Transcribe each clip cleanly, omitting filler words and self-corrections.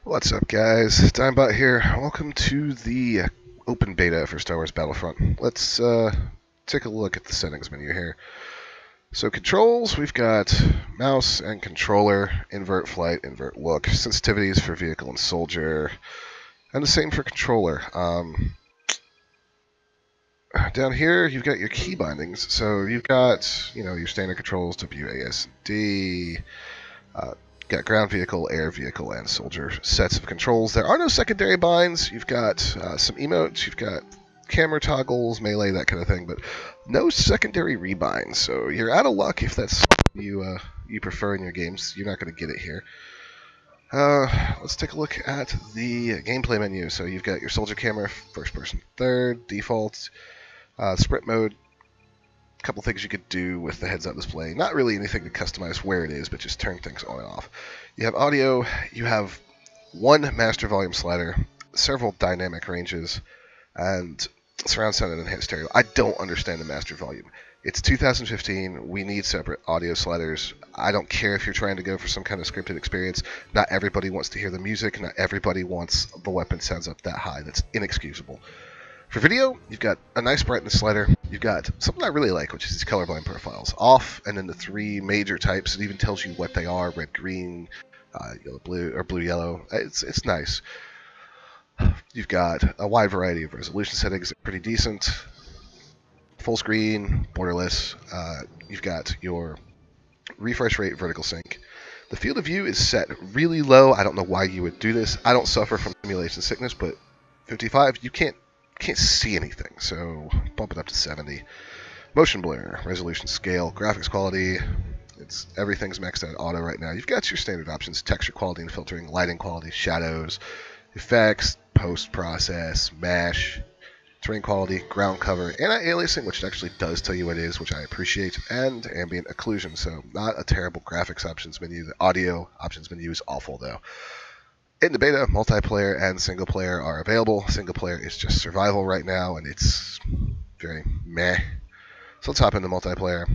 What's up, guys? Dimebot here. Welcome to the open beta for Star Wars Battlefront. Let's take a look at the settings menu here. So controls, we've got mouse and controller, invert flight, invert look, sensitivities for vehicle and soldier, and the same for controller. Down here, you've got your key bindings. So you've got, your standard controls, WASD, got ground vehicle, air vehicle, and soldier sets of controls. There are no secondary binds. You've got some emotes, you've got camera toggles, melee, that kind of thing, but no secondary rebinds. So you're out of luck if that's you prefer in your games. You're not going to get it here. Let's take a look at the gameplay menu. So you've got your soldier camera, first person, third, default, sprint mode. Couple things you could do with the heads-up display. Not really anything to customize where it is, but just turn things on and off. You have audio. You have one master volume slider, several dynamic ranges, and surround sound and enhanced stereo. I don't understand the master volume. It's 2015. We need separate audio sliders. I don't care if you're trying to go for some kind of scripted experience. Not everybody wants to hear the music. Not everybody wants the weapon sounds up that high. That's inexcusable. For video, you've got a nice brightness slider. You've got something I really like, which is these colorblind profiles. Off, and then the three major types. It even tells you what they are: red, green, yellow, blue, or blue, yellow. It's nice. You've got a wide variety of resolution settings. Pretty decent. Full screen, borderless. You've got your refresh rate, vertical sync. The field of view is set really low. I don't know why you would do this. I don't suffer from simulation sickness, but 55, you can't see anything, so bump it up to 70. Motion blur, resolution, scale, graphics quality, everything's maxed out auto right now. You've got your standard options: texture quality and filtering, lighting quality, shadows, effects, post-process, mesh, terrain quality, ground cover, anti-aliasing, which actually does tell you what it is, which I appreciate, and ambient occlusion. So not a terrible graphics options menu. The audio options menu is awful, though. In the beta, multiplayer and single player are available. Single player is just survival right now, and it's very meh. So let's hop into multiplayer.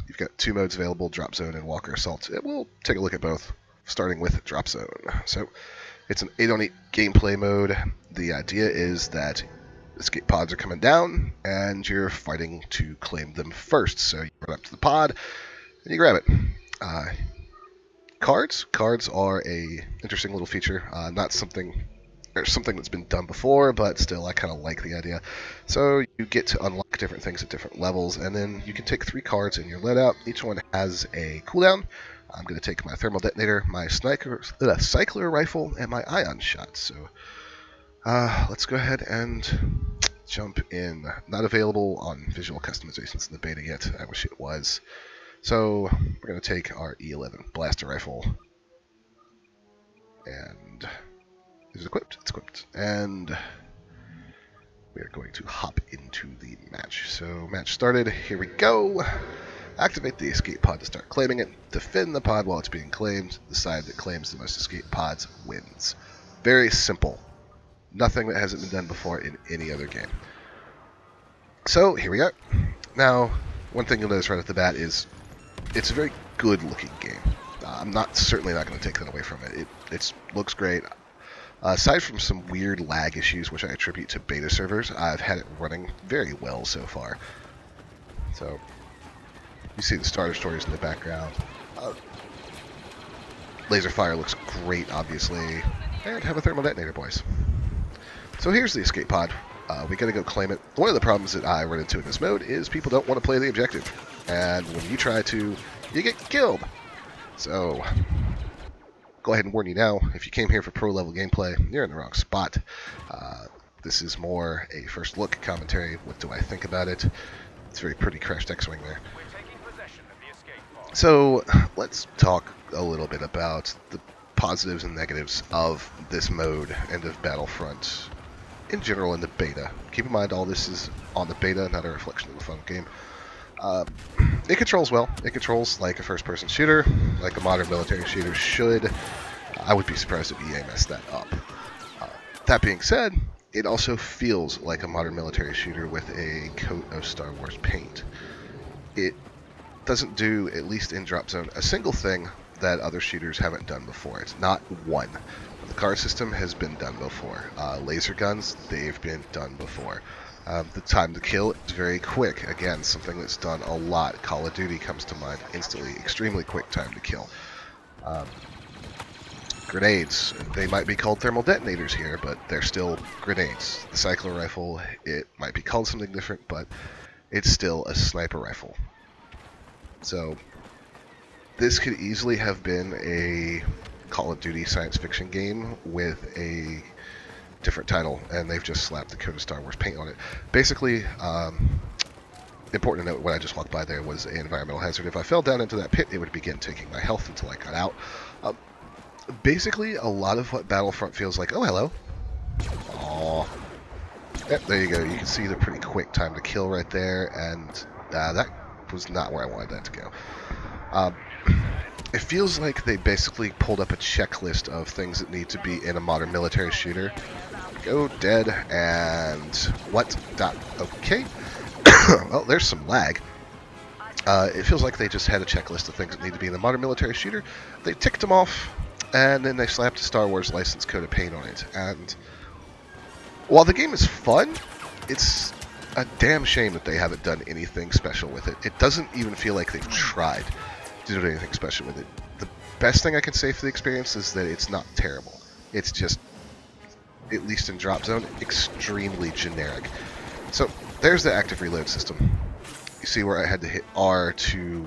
You've got two modes available: Drop Zone and Walker Assault. We'll take a look at both, starting with Drop Zone. So it's an 8-on-8 gameplay mode. The idea is that escape pods are coming down, and you're fighting to claim them first. So you run up to the pod, and you grab it. Cards are a interesting little feature. Not something that's been done before, but still I kind of like the idea. So you get to unlock different things at different levels, and then you can take 3 cards in your loadout. Each one has a cooldown. I'm going to take my thermal detonator, my cycler rifle, and my ion shot. So let's go ahead and jump in. Not available on visual customizations in the beta yet. I wish it was. So we're going to take our E11 blaster rifle, and is it equipped? It's equipped. And we are going to hop into the match. So match started. Here we go. Activate the escape pod to start claiming it. Defend the pod while it's being claimed. The side that claims the most escape pods wins. Very simple. Nothing that hasn't been done before in any other game. So here we go. Now, one thing you'll notice right off the bat is it's a very good-looking game. I'm certainly not going to take that away from it. It looks great. Aside from some weird lag issues, which I attribute to beta servers, I've had it running very well so far. So you see the starter stories in the background. Laser fire looks great, obviously, and have a thermal detonator, boys. So here's the escape pod. We gotta go claim it. One of the problems that I run into in this mode is people don't want to play the objective, and when you try to, you get killed. So go ahead and warn you now, if you came here for pro level gameplay, you're in the wrong spot. This is more a first look commentary. What do I think about it? It's very pretty crashed X-Wing there. So let's talk a little bit about the positives and negatives of this mode and of Battlefront in general in the beta. Keep in mind all this is on the beta, not a reflection of the fun game. It controls well. It controls like a first-person shooter, like a modern military shooter should. I would be surprised if EA messed that up. That being said, it also feels like a modern military shooter with a coat of Star Wars paint. It doesn't do, at least in Drop Zone, a single thing that other shooters haven't done before. It's not one. The car system has been done before. Laser guns, they've been done before. The time to kill is very quick. Again, something that's done a lot. Call of Duty comes to mind instantly. Extremely quick time to kill. Grenades, they might be called thermal detonators here, but they're still grenades. The cycler rifle, it might be called something different, but it's still a sniper rifle. So this could easily have been a Call of Duty science fiction game with a different title, and they've just slapped the code of Star Wars paint on it. Basically, important to note, what I just walked by there was an environmental hazard. If I fell down into that pit, it would begin taking my health until I got out. Basically, a lot of what Battlefront feels like. Oh, hello. Aww. Yep, there you go. You can see the pretty quick time to kill right there, and that was not where I wanted that to go. It feels like they basically pulled up a checklist of things that need to be in a modern military shooter. Go dead, and what? Okay. Well, there's some lag. It feels like they just had a checklist of things that need to be in a modern military shooter. They ticked them off, and then they slapped a Star Wars license coat of paint on it. And while the game is fun, it's a damn shame that they haven't done anything special with it. It doesn't even feel like they've tried to do anything special with it. The best thing I can say for the experience is that it's not terrible. It's just, at least in Drop Zone, extremely generic. So there's the active reload system. You see where I had to hit R to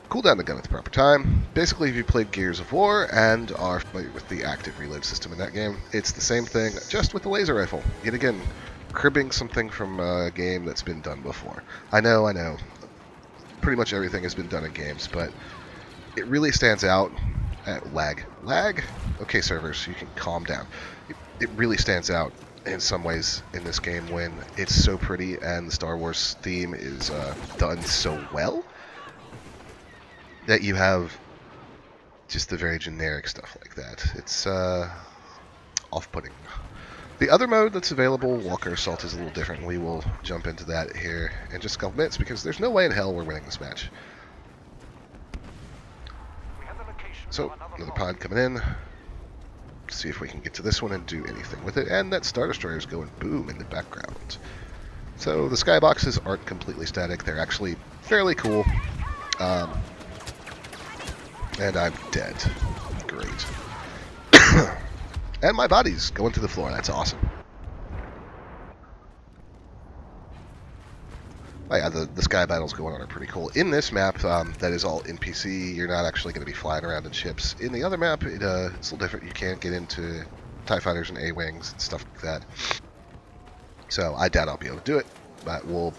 cool down the gun at the proper time. Basically, if you played Gears of War and are familiar with the active reload system in that game, it's the same thing, just with the laser rifle. Yet again, cribbing something from a game that's been done before. I know. Pretty much everything has been done in games, but it really stands out at lag. Okay, servers, you can calm down. It really stands out in some ways in this game when it's so pretty and the Star Wars theme is done so well that you have just the very generic stuff like that. It's off-putting. The other mode that's available, Walker Assault, is a little different. We will jump into that here in just a couple minutes because there's no way in hell we're winning this match. So, another pod coming in. See if we can get to this one and do anything with it. And that Star Destroyer is going boom in the background. So the skyboxes aren't completely static. They're actually fairly cool. And I'm dead. Great. And my body's going to the floor. That's awesome. Oh yeah, the sky battles going on are pretty cool. In this map, that is all NPC. You're not actually going to be flying around in ships. In the other map, it's a little different. You can't get into TIE fighters and A-wings and stuff like that. So I doubt I'll be able to do it, but we'll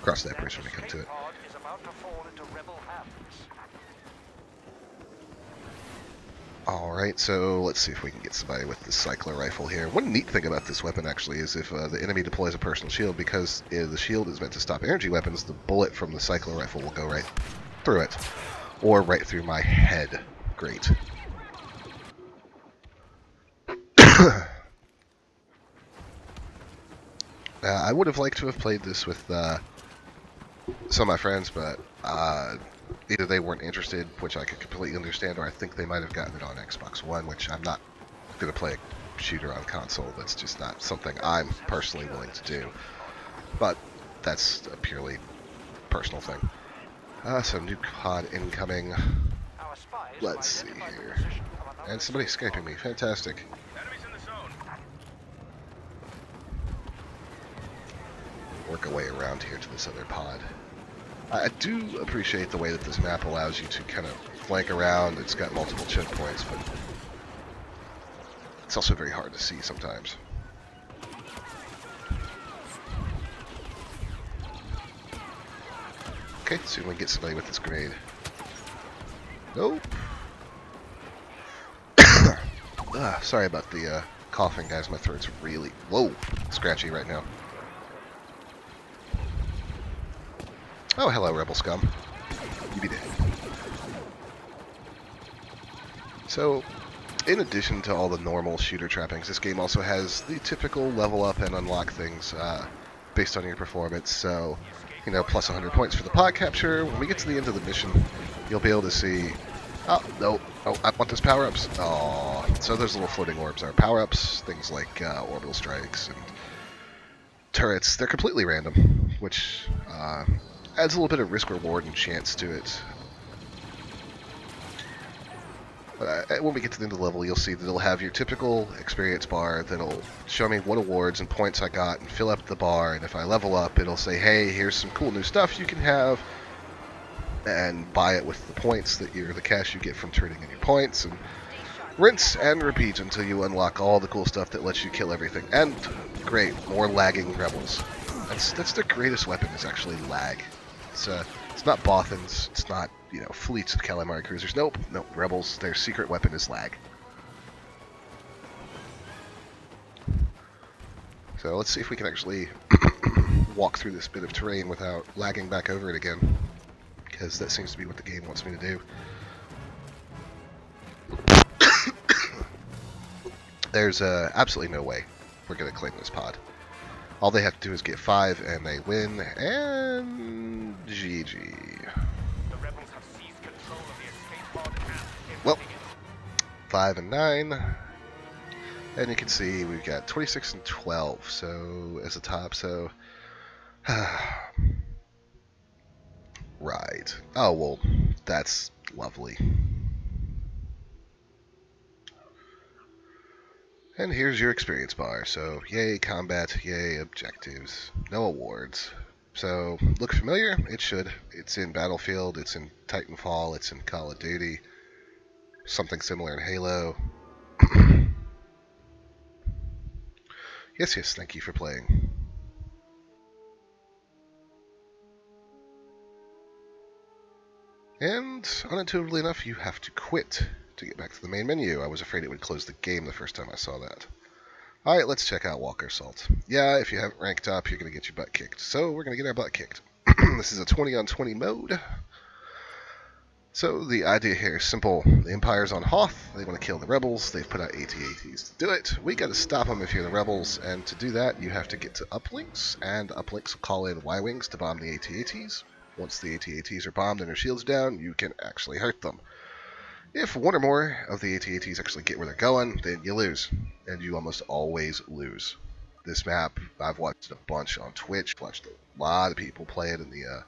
cross that bridge when we come to it. Alright, so let's see if we can get somebody with the cycler rifle here. One neat thing about this weapon, actually, is if the enemy deploys a personal shield, because the shield is meant to stop energy weapons, the bullet from the cycler rifle will go right through it. Or right through my head. Great. I would have liked to have played this with some of my friends, but either they weren't interested, which I could completely understand, or I think they might have gotten it on Xbox One, which I'm not going to play a shooter on console. That's just not something I'm personally willing to do. But that's a purely personal thing. So new pod incoming. Let's see here. And somebody escaping me. Fantastic. Work our way around here to this other pod. I do appreciate the way that this map allows you to kind of flank around. It's got multiple choke points, but it's also very hard to see sometimes. Okay, see if we can get somebody with this grenade. Nope. Sorry about the coughing, guys. My throat's really, scratchy right now. Oh, hello, Rebel Scum. You be dead. So, in addition to all the normal shooter trappings, this game also has the typical level up and unlock things based on your performance. So, you know, plus 100 points for the pod capture. When we get to the end of the mission, you'll be able to see Oh, no. Oh, I want those power-ups. Oh, so those little floating orbs are power-ups, things like orbital strikes and turrets. They're completely random, which adds a little bit of risk-reward and chance to it. When we get to the end of the level, you'll see that it'll have your typical experience bar that'll show me what awards and points I got and fill up the bar, and if I level up, it'll say, hey, here's some cool new stuff you can have, and buy it with the points that the cash you get from turning in your points, and rinse and repeat until you unlock all the cool stuff that lets you kill everything. And great, more lagging rebels. That's their greatest weapon, is actually lag. It's not Bothans, it's not, you know, fleets of calamari cruisers. Nope, rebels, their secret weapon is lag. So let's see if we can actually walk through this bit of terrain without lagging back over it again, because that seems to be what the game wants me to do. There's absolutely no way we're going to claim this pod. All they have to do is get 5 and they win, and GG. Well, 5 and 9, and you can see we've got 26 and 12, so as a top, so right. Oh well, that's lovely. And here's your experience bar. So, yay combat, yay objectives, no awards. So, look familiar? It should. It's in Battlefield, it's in Titanfall, it's in Call of Duty, something similar in Halo. Yes, thank you for playing. And, unintuitively enough, you have to quit to get back to the main menu. I was afraid it would close the game the first time I saw that. Alright, let's check out Walker Assault. Yeah, if you haven't ranked up, you're going to get your butt kicked. So, we're going to get our butt kicked. This is a 20 on 20 mode. So, the idea here is simple. The Empire's on Hoth. They want to kill the rebels. They've put out AT-ATs to do it. We got to stop them if you're the rebels, and to do that, you have to get to uplinks, and uplinks will call in Y-Wings to bomb the AT-ATs. Once the AT-ATs are bombed and their shields down, you can actually hurt them. If one or more of the AT-ATs actually get where they're going, then you lose. And you almost always lose. This map, I've watched a bunch on Twitch, watched a lot of people play it in the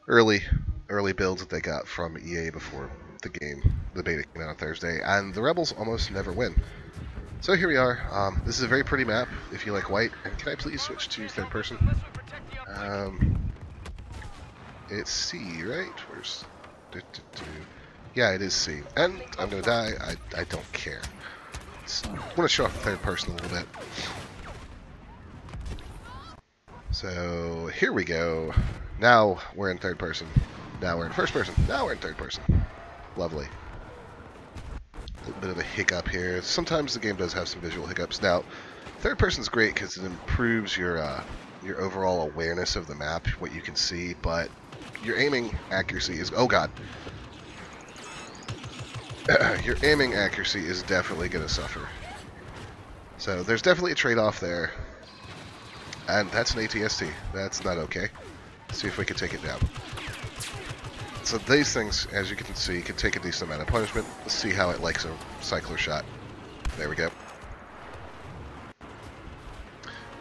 early builds that they got from EA before the beta came out on Thursday, and the rebels almost never win. So here we are. This is a very pretty map if you like white. And can I please switch to third person? It's C, right? Where's... Yeah, it is C. And I'm gonna die. I don't care. I want to show off the third person a little bit. So here we go. Now we're in third person. Now we're in first person. Now we're in third person. Lovely. A little bit of a hiccup here. Sometimes the game does have some visual hiccups. Now, third person's great because it improves your overall awareness of the map, what you can see, but your aiming accuracy is... Oh god. Your aiming accuracy is definitely going to suffer. So there's definitely a trade-off there. And that's an ATST. That's not okay. Let's see if we can take it down. So these things, as you can see, can take a decent amount of punishment. Let's see how it likes a cycler shot. There we go.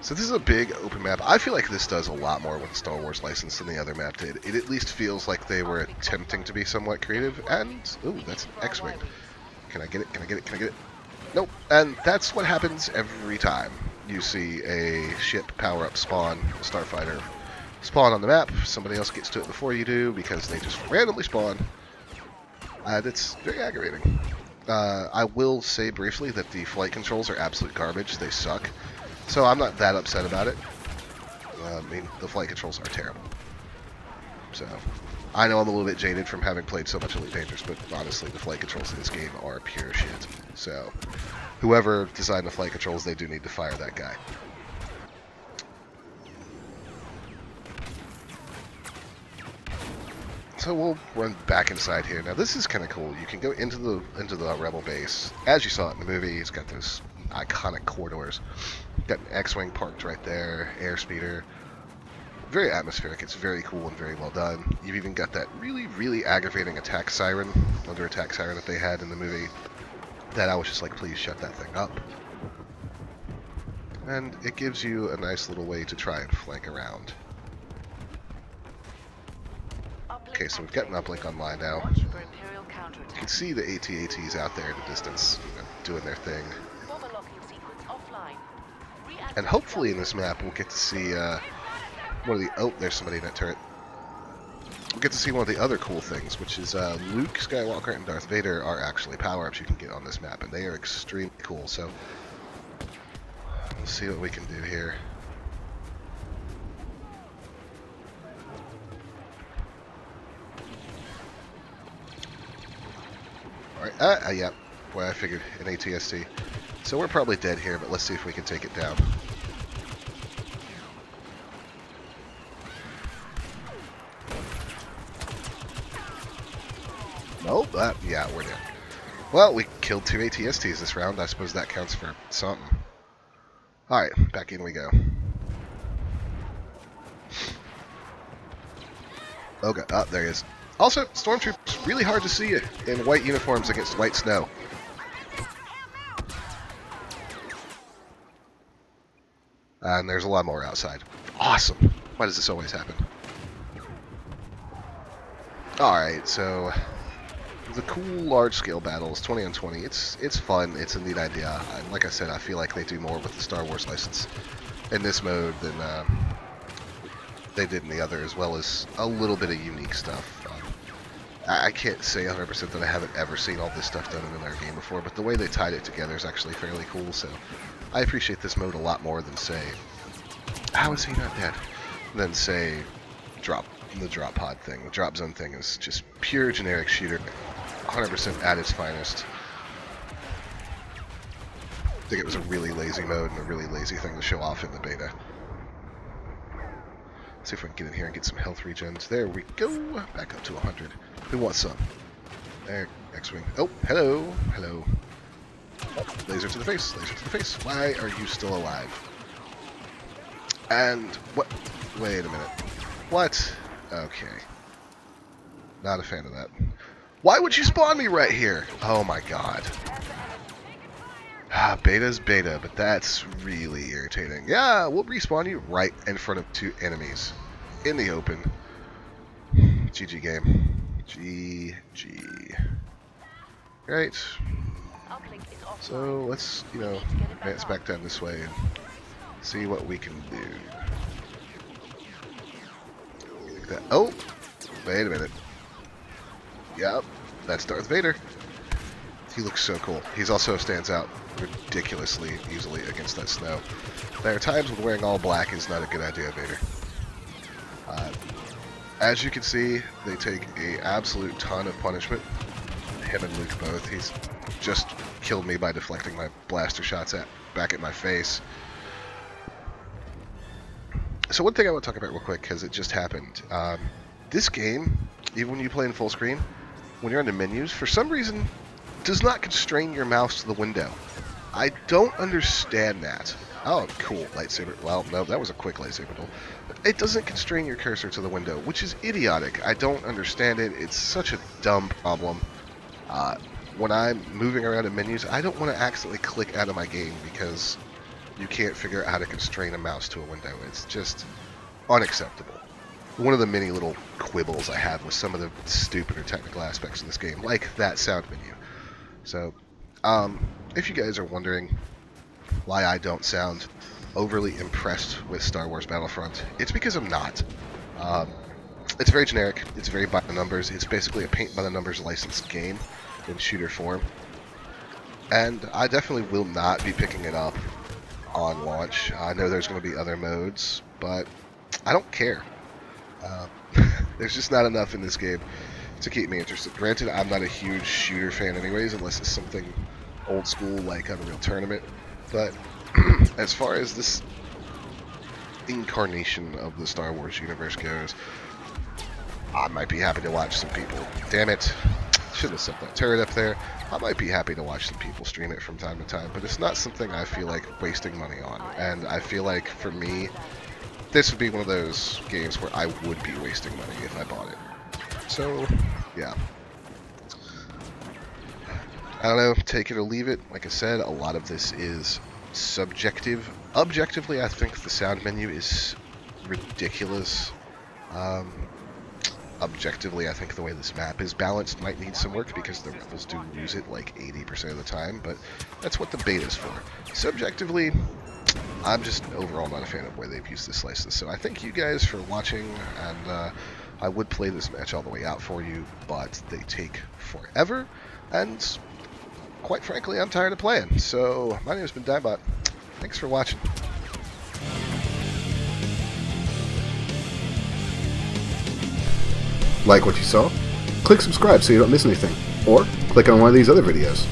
So this is a big open map. I feel like this does a lot more with the Star Wars license than the other map did. It at least feels like they were attempting to be somewhat creative. And, ooh, that's an X-Wing. Can I get it? Can I get it? Can I get it? Nope. And that's what happens every time you see a ship power-up spawn, a starfighter spawn on the map. Somebody else gets to it before you do because they just randomly spawn. And it's very aggravating. I will say briefly that the flight controls are absolute garbage. They suck. So I'm not that upset about it. I mean, the flight controls are terrible. So, I know I'm a little bit jaded from having played so much Elite Dangerous, but honestly, the flight controls in this game are pure shit. So, whoever designed the flight controls, they do need to fire that guy. So we'll run back inside here. Now this is kind of cool. You can go into the rebel base, as you saw it in the movie. It's got those iconic corridors. Got an X-wing parked right there, airspeeder. very atmospheric. It's very cool and very well done. You've even got that really, really aggravating attack siren, under attack siren that they had in the movie, that I was just like, please shut that thing up. And it gives you a nice little way to try and flank around. Okay, so we've got an uplink online now. You can see the AT-ATs out there in the distance, you know, doing their thing. And hopefully in this map we'll get to see one of the... Oh, there's somebody in that turret. We'll get to see one of the other cool things, which is Luke Skywalker and Darth Vader are actually power-ups you can get on this map, and they are extremely cool. So let's see what we can do here. Alright, yeah. Boy, I figured an ATST. So we're probably dead here, but let's see if we can take it down. Nope, yeah, we're dead. Well, we killed 2 ATSTs this round. I suppose that counts for something. Alright, back in we go. Oh god, there he is. Also, stormtroopers, really hard to see it in white uniforms against white snow. And there's a lot more outside. Awesome. Why does this always happen? Alright, so the cool large-scale battles, 20 on 20, it's fun, it's a neat idea. Like I said, I feel like they do more with the Star Wars license in this mode than they did in the other, as well as a little bit of unique stuff. I can't say 100% that I haven't ever seen all this stuff done in another game before, but the way they tied it together is actually fairly cool, so I appreciate this mode a lot more than, say, how is he not dead? Than, say, the drop pod thing. The drop zone thing is just pure generic shooter, 100% at its finest. I think it was a really lazy mode and a really lazy thing to show off in the beta. Let's see if we can get in here and get some health regens. There we go. Back up to 100. Who wants some? There, X-Wing. Oh, hello. Hello. Oh, laser to the face. Laser to the face. Why are you still alive? And what? Wait a minute. What? Okay. Not a fan of that. Why would you spawn me right here? Oh my god. Ah, beta's beta, but that's really irritating. Yeah, we'll respawn you right in front of 2 enemies. In the open. GG game. GG. Right. So let's, you know, advance back down this way and see what we can do. That. Oh! Wait a minute. Yep, that's Darth Vader. He looks so cool. He also stands out ridiculously easily against that snow. There are times when wearing all black is not a good idea, Vader. As you can see, they take an absolute ton of punishment. Him and Luke both. He's just killed me by deflecting my blaster shots back at my face. So one thing I want to talk about real quick, because it just happened. This game, even when you play in full screen, when you're in the menus, for some reason, does not constrain your mouse to the window. I don't understand that. Oh, cool, lightsaber. Well, no, that was a quick lightsaber duel. It doesn't constrain your cursor to the window, which is idiotic. I don't understand it. It's such a dumb problem. When I'm moving around in menus, I don't want to accidentally click out of my game because you can't figure out how to constrain a mouse to a window. It's just unacceptable. One of the many little quibbles I have with some of the stupider technical aspects of this game, like that sound menu. So, if you guys are wondering why I don't sound overly impressed with Star Wars Battlefront, it's because I'm not. It's very generic, it's very by the numbers, it's basically a paint by the numbers licensed game in shooter form. And I definitely will not be picking it up on launch. I know there's going to be other modes, but I don't care. There's just not enough in this game to keep me interested. Granted, I'm not a huge shooter fan anyways, unless it's something old school like Unreal Tournament. But as far as this incarnation of the Star Wars universe goes, I might be happy to watch some people. Damn it. Shouldn't have set that turret up there. I might be happy to watch some people stream it from time to time, but it's not something I feel like wasting money on. And I feel like, for me, this would be one of those games where I would be wasting money if I bought it. So, yeah. I don't know, take it or leave it. Like I said, a lot of this is subjective. Objectively, I think the sound menu is ridiculous. Objectively, I think the way this map is balanced might need some work because the rebels do lose it like 80% of the time, but that's what the beta's for. Subjectively, I'm just overall not a fan of the way they've used this license. So I thank you guys for watching, and I would play this match all the way out for you, but they take forever, and quite frankly, I'm tired of playing. So my name has been Dimebot. Thanks for watching. Like what you saw? Click subscribe so you don't miss anything, or click on one of these other videos.